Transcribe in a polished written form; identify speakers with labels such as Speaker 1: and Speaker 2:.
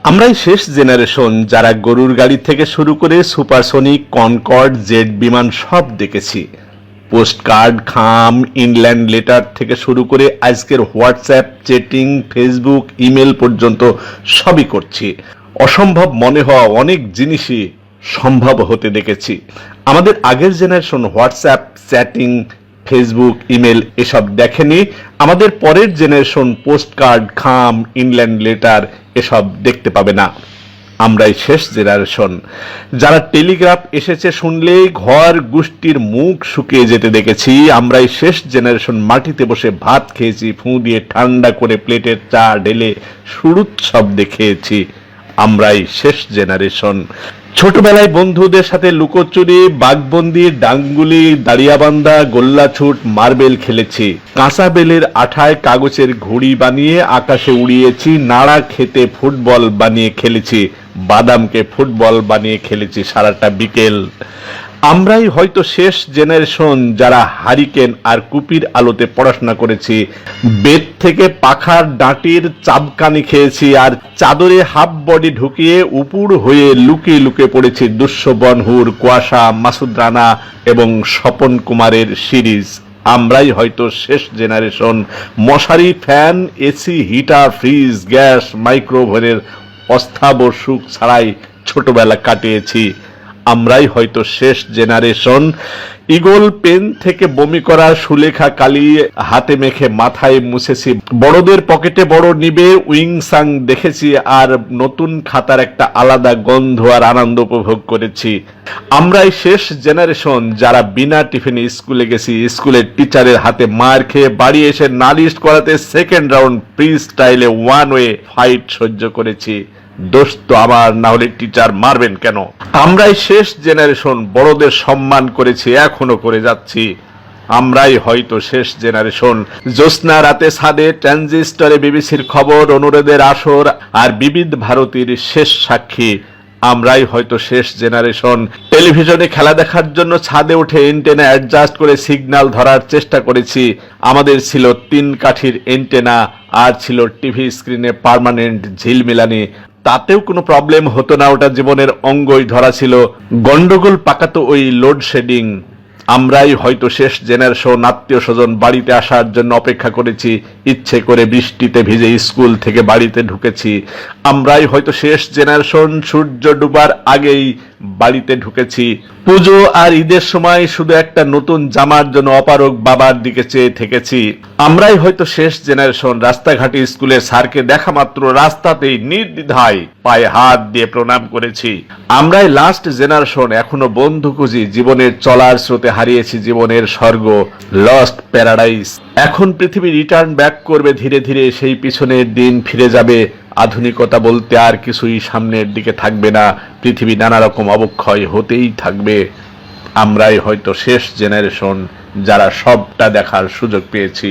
Speaker 1: আমরাই শেষ জেনারেশন যারা গরুর গাড়ি থেকে শুরু করে সুপারসনিক, কনকর্ড, জেট বিমান সব দেখেছি। পোস্টকার্ড, খাম, ইনল্যান্ড লেটার থেকে শুরু করে আজকের হোয়াটসঅ্যাপ, চ্যাটিং, ফেসবুক, ইমেল পর্যন্ত সবই করছি। অসম্ভব মনে হওয়া অনেক জিনিসই সম্ভব হতে দেখেছি। আমাদের আগের generation WhatsApp, chatting, Facebook, email এসব দেখেনি। আমাদের পরের জেনারেশন পোস্টকার্ড, খাম, ইনল্যান্ড লেটার এসব দেখতে পাবে না। আমরাই শেষ জেনারেশন যারা টেলিগ্রাফ এসেছে শুনলেই ঘর গোষ্ঠীর মুখ শুকিয়ে যেতে দেখেছি। আমরাই শেষ জেনারেশন মাটিতে বসে ভাত খেয়েছি, ফুঁ দিয়ে ঠান্ডা করে প্লেটের চা ঢেলে সুরুৎসব দেখেছি। আমরাই শেষ জেনারেশন ছোটবেলায় বন্ধুদের সাথে লুকোচুরি, বাঘবন্দি, ডাঙ্গুলি, দাড়িয়াবান্ধা, গোল্লাছুট, মার্বেল খেলেছি। কাঁচা বেলের আঠায় কাগজের ঘুড়ি বানিয়ে আকাশে উড়িয়েছি। নাড়া খেতে ফুটবল বানিয়ে খেলেছি, বাদামকে ফুটবল বানিয়ে খেলেছি সারাটা বিকেল। আমরাই হয়তো শেষ জেনারেশন যারা হারিকেন আর কুপির আলোতে পড়াশোনা করেছি। বেদ থেকে পাখার ডাঁটির চাবকানি খেয়েছি আর চাদরে হাফ বডি ঢুকিয়ে উপুর হয়ে লুকিয়ে লুকিয়ে পড়েছি দুঃস্ব বনহুর, কুয়াশা, মাসুদ রানা এবং স্বপন কুমারের সিরিজ। আমরাই হয়তো শেষ জেনারেশন মশারি, fan, AC, heater, fridge, gas, মাইক্রোওভেনের অস্থাবর সুখ ছাড়াই ছোটবেলা কাটিয়েছি। আমরাই হয়তো শেষ জেনারেশন ইগল পেন থেকে বমি করা সুলেখা কালি হাতে মেখে মাথায় মুছেছি। বড়দের পকেটে বড় নিবে উইংসাং দেখেছি আর নতুন খাতার একটা আলাদা গন্ধ আর আনন্দ উপভোগ করেছি। আমরাই শেষ জেনারেশন যারা বিনা টিফিনে স্কুলে গেছি, স্কুলের টিচারের হাতে মার খেয়ে বাড়ি এসে নালিশ করাতে সেকেন্ড রাউন্ড ফ্রি স্টাইলে ওয়ান ওয়ে ফাইট সহ্য করেছি। দোষ তো আমার, না হলে টিচার মারবেন কেন? আমরাই শেষ জেনারেশন বড়দের সম্মান করেছি, এখনো করে যাচ্ছি। আমরাই হয়তো শেষ জেনারেশন জ্যোৎস্না রাতে ছাদে, ট্রানজিস্টরে বিবিসির খবর, অনুরোধের আসর আর বিবিধ ভারতীর শেষ সাক্ষী। আমরাই হয়তো শেষ জেনারেশন টেলিভিশনে খেলা দেখার জন্য ছাদে উঠে এন্টেনা অ্যাডজাস্ট করে সিগন্যাল ধরার চেষ্টা করেছি। আমাদের ছিল 3 কাঠির এন্টেনা আর ছিল টিভি স্ক্রিনে পার্মানেন্ট ঝিলমিলানি। তাতেও কোনো প্রবলেম হতো না, ওটা জীবনের অঙ্গই ধরা ছিল। গন্ডগোল পাকাতো ওই লোডশেডিং। আমরাই হয়তো শেষ জেনারেশন আত্মীয় স্বজন বাড়িতে আসার জন্য অপেক্ষা করেছি, ইচ্ছে করে বৃষ্টিতে ভিজে স্কুল থেকে বাড়িতে ঢুকেছি। আমরাই হয়তো শেষ জেনারেশন সূর্য ডুবার আগেই বাড়িতে ঢুকেছি। পুজো আর ঈদের সময় শুধু একটা নতুন জামার জন্য অপারগ বাবার দিকে চেয়ে থেকেছি। আমরাই হয়তো শেষ জেনারেশন রাস্তাঘাটে স্কুলের স্যারকে দেখা মাত্র রাস্তাতেই নির্দ্বিধায় পায়ে হাত দিয়ে প্রণাম করেছি। আমরাই লাস্ট জেনারেশন এখনো বন্ধু খুঁজি, জীবনের চলার স্রোতে হারিয়েছি জীবনের স্বর্গ, লস্ট প্যারাডাইস। এখন পৃথিবী রিটার্ন ব্যাক করবে ধীরে ধীরে, সেই পিছনের দিন ফিরে যাবে। আধুনিকতা বলতে আর কিছুই সামনের দিকে থাকবে না, পৃথিবী নানা রকম অবক্ষয় হতেই থাকবে। আমরাই হয়তো শেষ জেনারেশন যারা সবটা দেখার সুযোগ পেয়েছি।